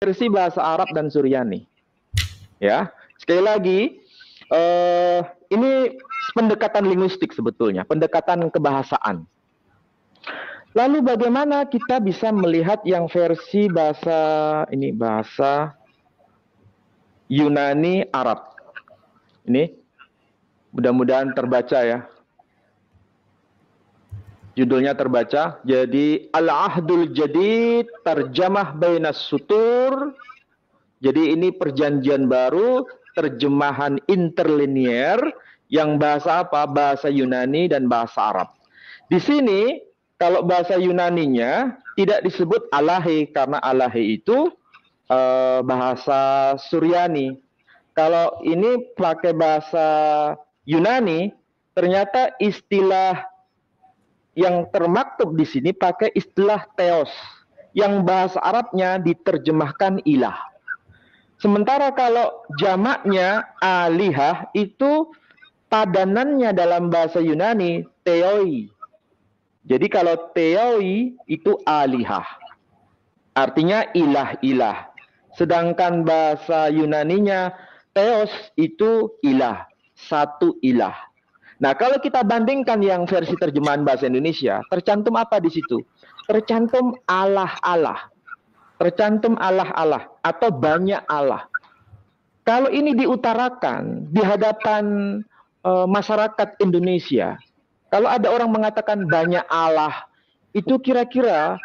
versi bahasa Arab dan Suryani. Ya, sekali lagi, ini pendekatan linguistik sebetulnya, pendekatan kebahasaan. Lalu bagaimana kita bisa melihat yang versi bahasa Yunani Arab? Ini mudah-mudahan terbaca ya. Judulnya terbaca. Jadi Al-Ahdul Jadid Tarjamah Bainas Sutur. Jadi ini perjanjian baru, terjemahan interlinear yang bahasa apa? Bahasa Yunani dan bahasa Arab. Di sini kalau bahasa Yunaninya tidak disebut Alahe karena Alahe itu bahasa Suryani. Kalau ini pakai bahasa Yunani, ternyata istilah yang termaktub di sini pakai istilah theos, yang bahasa Arabnya diterjemahkan ilah. Sementara kalau jamaknya alihah itu padanannya dalam bahasa Yunani theoi. Jadi kalau theoi itu alihah, artinya ilah-ilah. Sedangkan bahasa Yunaninya theos itu ilah, satu ilah. Nah, kalau kita bandingkan yang versi terjemahan bahasa Indonesia, tercantum apa di situ? Tercantum Allah-Allah. Tercantum Allah-Allah atau banyak Allah. Kalau ini diutarakan di hadapan masyarakat Indonesia, kalau ada orang mengatakan banyak Allah, itu kira-kira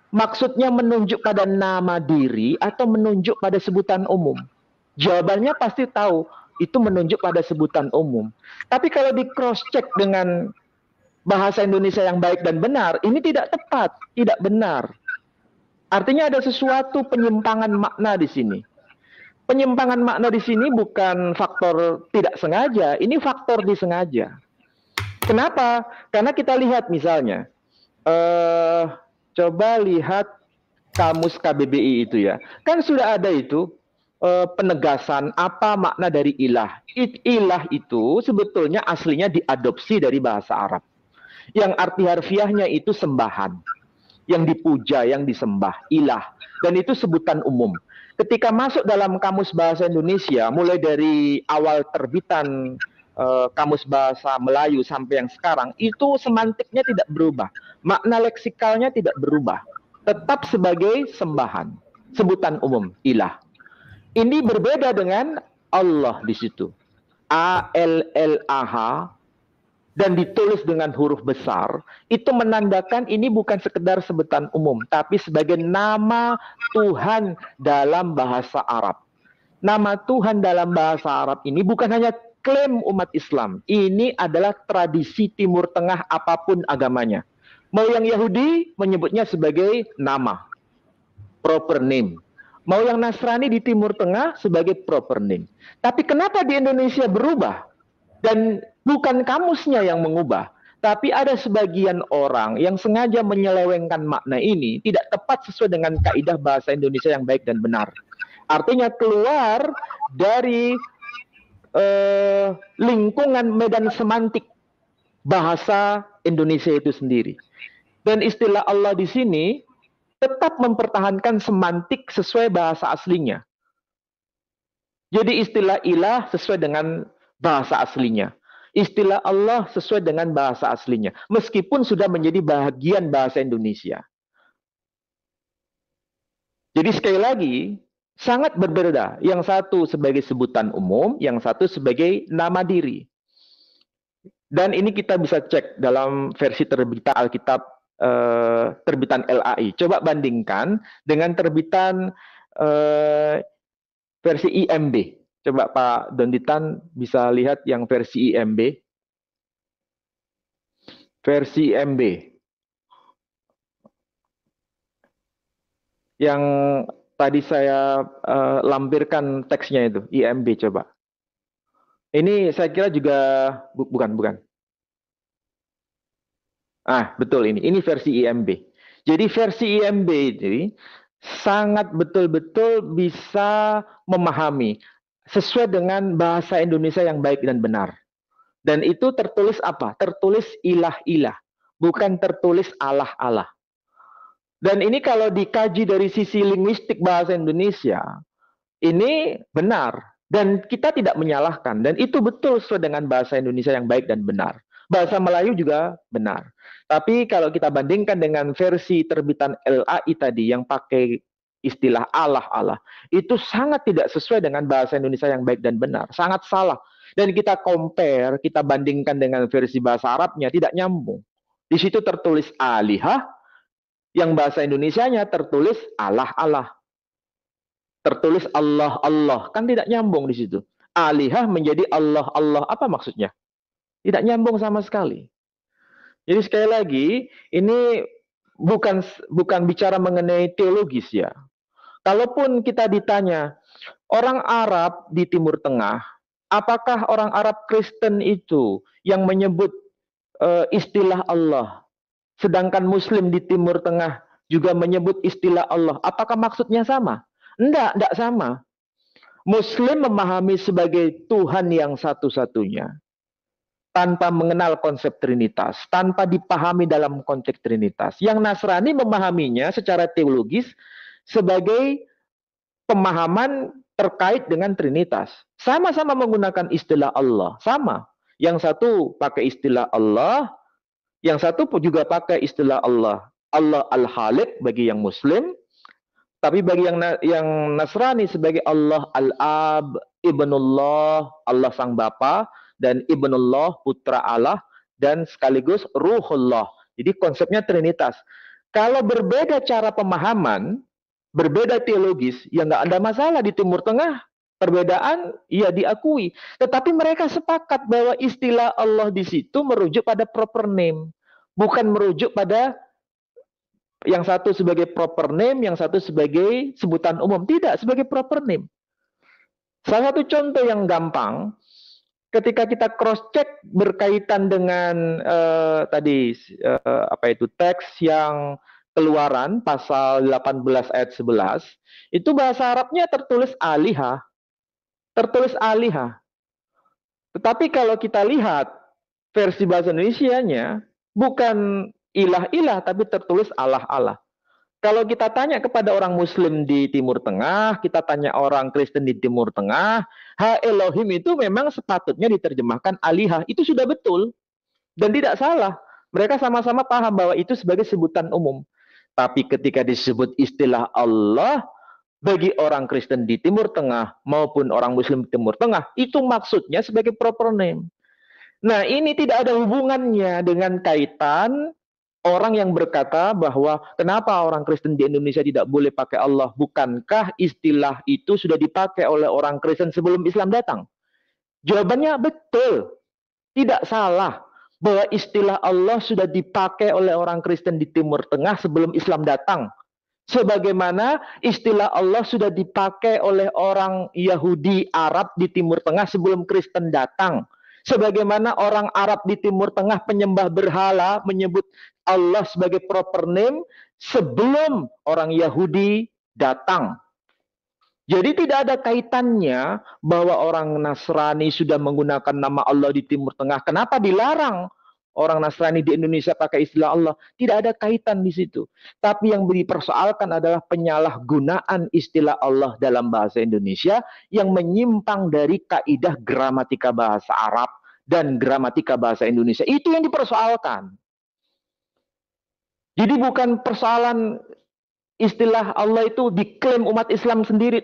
maksudnya menunjuk pada nama diri atau menunjuk pada sebutan umum? Jawabannya pasti tahu, itu menunjuk pada sebutan umum. Tapi kalau di cross check dengan bahasa Indonesia yang baik dan benar, ini tidak tepat, tidak benar. Artinya ada sesuatu penyimpangan makna di sini. Penyimpangan makna di sini bukan faktor tidak sengaja, ini faktor disengaja. Kenapa? Karena kita lihat misalnya, coba lihat kamus KBBI itu ya, kan sudah ada itu penegasan apa makna dari ilah. Ilah itu sebetulnya aslinya diadopsi dari bahasa Arab. Yang arti harfiahnya itu sembahan. Yang dipuja, yang disembah, ilah. Dan itu sebutan umum. Ketika masuk dalam kamus bahasa Indonesia, mulai dari awal terbitan kamus bahasa Melayu sampai yang sekarang, itu semantiknya tidak berubah. Makna leksikalnya tidak berubah. Tetap sebagai sembahan. Sebutan umum, ilah. Ini berbeda dengan Allah di situ. A-L-L-A-H dan ditulis dengan huruf besar, itu menandakan ini bukan sekedar sebutan umum, tapi sebagai nama Tuhan dalam bahasa Arab. Nama Tuhan dalam bahasa Arab ini bukan hanya klaim umat Islam, ini adalah tradisi Timur Tengah apapun agamanya. Mau yang Yahudi menyebutnya sebagai nama, proper name. Mau yang Nasrani di Timur Tengah sebagai proper name. Tapi kenapa di Indonesia berubah? Dan bukan kamusnya yang mengubah, tapi ada sebagian orang yang sengaja menyelewengkan makna ini tidak tepat sesuai dengan kaidah bahasa Indonesia yang baik dan benar. Artinya keluar dari lingkungan medan semantik bahasa Indonesia itu sendiri. Dan istilah Allah di sini tetap mempertahankan semantik sesuai bahasa aslinya. Jadi istilah ilah sesuai dengan bahasa aslinya. Istilah Allah sesuai dengan bahasa aslinya. Meskipun sudah menjadi bagian bahasa Indonesia. Jadi sekali lagi, sangat berbeda. Yang satu sebagai sebutan umum, yang satu sebagai nama diri. Dan ini kita bisa cek dalam versi terbitan Alkitab terbitan LAI. Coba bandingkan dengan terbitan versi IMB. Coba Pak Donditan bisa lihat yang versi IMB. Versi IMB. Yang tadi saya lampirkan teksnya itu, IMB coba. Ini saya kira juga bukan. Ah, betul ini. Ini versi IMB. Jadi versi IMB ini sangat betul-betul bisa memahami sesuai dengan bahasa Indonesia yang baik dan benar. Dan itu tertulis apa? Tertulis ilah-ilah, bukan tertulis Allah-Allah. Dan ini kalau dikaji dari sisi linguistik bahasa Indonesia, ini benar. Dan kita tidak menyalahkan. Dan itu betul sesuai dengan bahasa Indonesia yang baik dan benar. Bahasa Melayu juga benar. Tapi kalau kita bandingkan dengan versi terbitan LAI tadi yang pakai istilah Allah, itu sangat tidak sesuai dengan bahasa Indonesia yang baik dan benar. Sangat salah. Dan kita compare, kita bandingkan dengan versi bahasa Arabnya, tidak nyambung. Di situ tertulis alihah, yang bahasa Indonesianya tertulis Allah. Tertulis Allah. Kan tidak nyambung di situ. Alihah menjadi Allah. Apa maksudnya? Tidak nyambung sama sekali. Jadi sekali lagi, ini bukan bicara mengenai teologis ya. Kalaupun kita ditanya, orang Arab di Timur Tengah, apakah orang Arab Kristen itu yang menyebut istilah Allah? Sedangkan Muslim di Timur Tengah juga menyebut istilah Allah. Apakah maksudnya sama? Enggak sama. Muslim memahami sebagai Tuhan yang satu-satunya. Tanpa mengenal konsep Trinitas. Tanpa dipahami dalam konteks Trinitas. Yang Nasrani memahaminya secara teologis sebagai pemahaman terkait dengan Trinitas. Sama-sama menggunakan istilah Allah. Sama. Yang satu pakai istilah Allah, yang satu juga pakai istilah Allah. Allah Al-Khaliq bagi yang Muslim. Tapi bagi yang Nasrani sebagai Allah Al-Ab, Ibnullah, Allah Sang Bapa, dan Ibnullah, Putra Allah, dan sekaligus Ruhullah. Jadi konsepnya Trinitas. Kalau berbeda cara pemahaman, berbeda teologis, ya nggak ada masalah di Timur Tengah. Perbedaan, ya diakui. Tetapi mereka sepakat bahwa istilah Allah di situ merujuk pada proper name. Bukan merujuk pada yang satu sebagai proper name, yang satu sebagai sebutan umum. Tidak, sebagai proper name. Salah satu contoh yang gampang, ketika kita cross-check berkaitan dengan teks yang Keluaran pasal 18 ayat 11, itu bahasa Arabnya tertulis alihah. Tertulis alihah. Tetapi kalau kita lihat versi bahasa Indonesianya, bukan ilah-ilah, tapi tertulis Allah. Kalau kita tanya kepada orang Muslim di Timur Tengah, kita tanya orang Kristen di Timur Tengah, Ha Elohim itu memang sepatutnya diterjemahkan alihah. Itu sudah betul. Dan tidak salah. Mereka sama-sama paham bahwa itu sebagai sebutan umum. Tapi ketika disebut istilah Allah, bagi orang Kristen di Timur Tengah maupun orang Muslim di Timur Tengah, itu maksudnya sebagai proper name. Nah, ini tidak ada hubungannya dengan kaitan orang yang berkata bahwa kenapa orang Kristen di Indonesia tidak boleh pakai Allah? Bukankah istilah itu sudah dipakai oleh orang Kristen sebelum Islam datang? Jawabannya betul. Tidak salah bahwa istilah Allah sudah dipakai oleh orang Kristen di Timur Tengah sebelum Islam datang. Sebagaimana istilah Allah sudah dipakai oleh orang Yahudi Arab di Timur Tengah sebelum Kristen datang. Sebagaimana orang Arab di Timur Tengah penyembah berhala menyebut Allah sebagai proper name sebelum orang Yahudi datang. Jadi tidak ada kaitannya bahwa orang Nasrani sudah menggunakan nama Allah di Timur Tengah. Kenapa dilarang orang Nasrani di Indonesia pakai istilah Allah? Tidak ada kaitan di situ. Tapi yang dipersoalkan adalah penyalahgunaan istilah Allah dalam bahasa Indonesia yang menyimpang dari kaidah gramatika bahasa Arab dan gramatika bahasa Indonesia. Itu yang dipersoalkan. Jadi bukan persoalan istilah Allah itu diklaim umat Islam sendiri.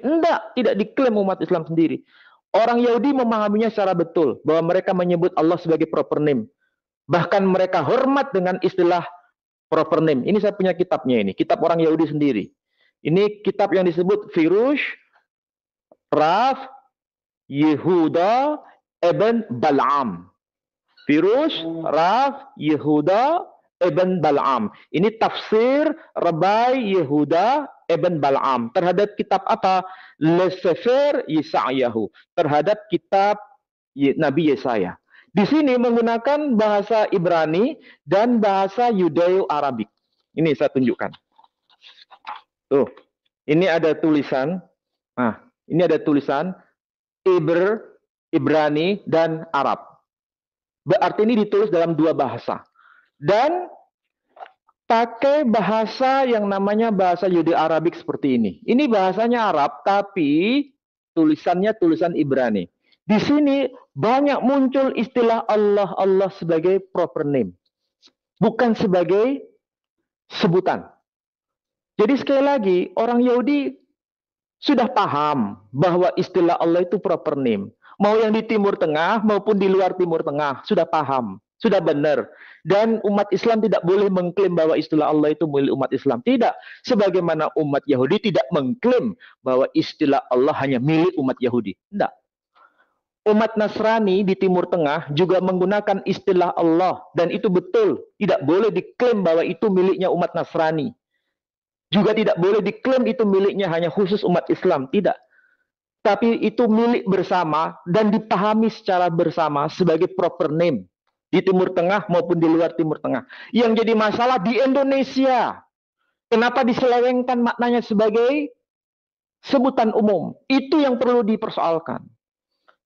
Tidak diklaim umat Islam sendiri. Orang Yahudi memahaminya secara betul bahwa mereka menyebut Allah sebagai proper name. Bahkan mereka hormat dengan istilah proper name. Ini saya punya kitabnya ini. Kitab orang Yahudi sendiri. Ini kitab yang disebut Firush, Raf, Yehuda, Ibn Bal'am. Firush, Raf, Yehuda, Ibn Bal'am. Ini tafsir Rabai Yehuda Ibn Bal'am terhadap kitab apa? Le Sefer Yesa'yahu. Terhadap kitab Nabi Yesaya. Di sini menggunakan bahasa Ibrani dan bahasa Yudeo-Arabik. Ini saya tunjukkan. Tuh, ini ada tulisan. Nah, ini ada tulisan Ibrani dan Arab. Berarti ini ditulis dalam dua bahasa. Dan pakai bahasa yang namanya bahasa Yudeo-Arabik seperti ini. Ini bahasanya Arab, tapi tulisannya tulisan Ibrani. Di sini banyak muncul istilah Allah sebagai proper name, bukan sebagai sebutan. Jadi sekali lagi, orang Yahudi sudah paham bahwa istilah Allah itu proper name. Mau yang di Timur Tengah maupun di luar Timur Tengah, sudah paham, sudah benar. Dan umat Islam tidak boleh mengklaim bahwa istilah Allah itu milik umat Islam. Tidak. Sebagaimana umat Yahudi tidak mengklaim bahwa istilah Allah hanya milik umat Yahudi. Tidak. Umat Nasrani di Timur Tengah juga menggunakan istilah Allah. Dan itu betul. Tidak boleh diklaim bahwa itu miliknya umat Nasrani. Juga tidak boleh diklaim itu miliknya hanya khusus umat Islam. Tidak. Tapi itu milik bersama dan dipahami secara bersama sebagai proper name. Di Timur Tengah maupun di luar Timur Tengah. Yang jadi masalah di Indonesia. Kenapa diselewengkan maknanya sebagai sebutan umum? Itu yang perlu dipersoalkan.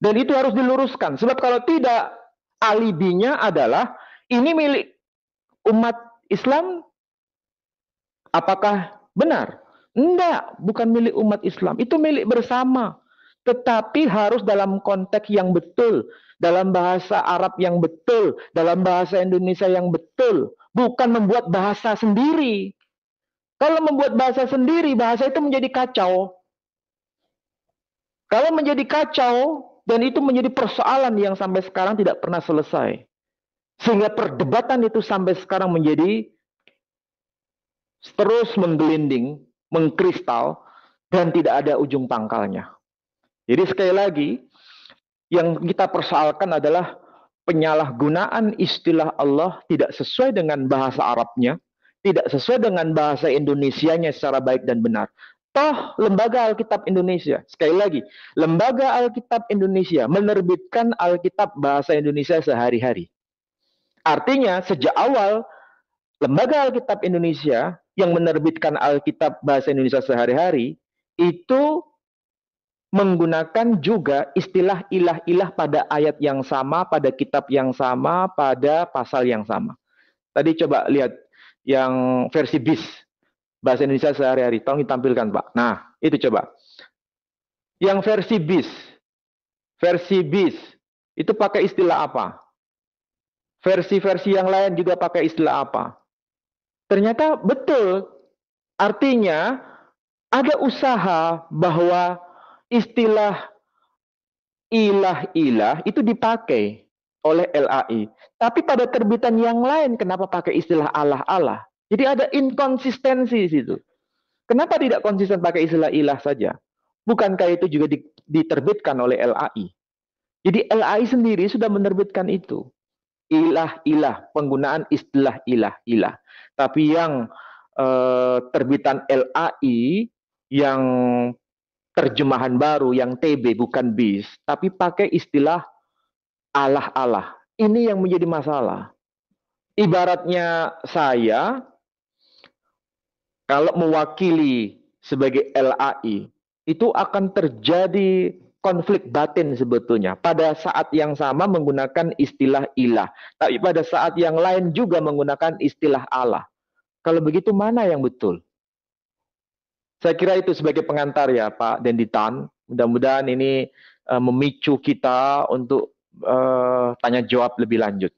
Dan itu harus diluruskan. Sebab kalau tidak, alibinya adalah ini milik umat Islam. Apakah benar? Enggak, bukan milik umat Islam. Itu milik bersama. Tetapi harus dalam konteks yang betul. Dalam bahasa Arab yang betul. Dalam bahasa Indonesia yang betul. Bukan membuat bahasa sendiri. Kalau membuat bahasa sendiri, bahasa itu menjadi kacau. Kalau menjadi kacau, dan itu menjadi persoalan yang sampai sekarang tidak pernah selesai. Sehingga perdebatan itu sampai sekarang menjadi terus menggelinding, mengkristal, dan tidak ada ujung pangkalnya. Jadi sekali lagi, yang kita persoalkan adalah penyalahgunaan istilah Allah tidak sesuai dengan bahasa Arabnya, tidak sesuai dengan bahasa Indonesianya secara baik dan benar. Toh Lembaga Alkitab Indonesia, sekali lagi, Lembaga Alkitab Indonesia menerbitkan Alkitab bahasa Indonesia sehari-hari. Artinya sejak awal Lembaga Alkitab Indonesia yang menerbitkan Alkitab bahasa Indonesia sehari-hari itu menggunakan juga istilah ilah-ilah pada ayat yang sama, pada kitab yang sama, pada pasal yang sama. Tadi coba lihat yang versi BIS, bahasa Indonesia sehari-hari. Tolong ditampilkan, Pak. Nah, itu coba. Yang versi BIS, itu pakai istilah apa? Versi-versi yang lain juga pakai istilah apa? Ternyata betul. Artinya ada usaha bahwa istilah ilah-ilah itu dipakai oleh LAI. Tapi pada terbitan yang lain kenapa pakai istilah Allah-Allah? Jadi ada inkonsistensi di situ. Kenapa tidak konsisten pakai istilah ilah saja? Bukankah itu juga diterbitkan oleh LAI? Jadi LAI sendiri sudah menerbitkan itu. Ilah-ilah, penggunaan istilah ilah-ilah. Tapi yang terbitan LAI, yang terjemahan baru, yang TB bukan BIS, tapi pakai istilah Allah-Allah. Ini yang menjadi masalah. Ibaratnya saya, kalau mewakili sebagai LAI, itu akan terjadi konflik batin sebetulnya. Pada saat yang sama menggunakan istilah ilah. Tapi pada saat yang lain juga menggunakan istilah Allah. Kalau begitu mana yang betul? Saya kira itu sebagai pengantar ya Pak Denditan. Mudah-mudahan ini memicu kita untuk tanya jawab lebih lanjut.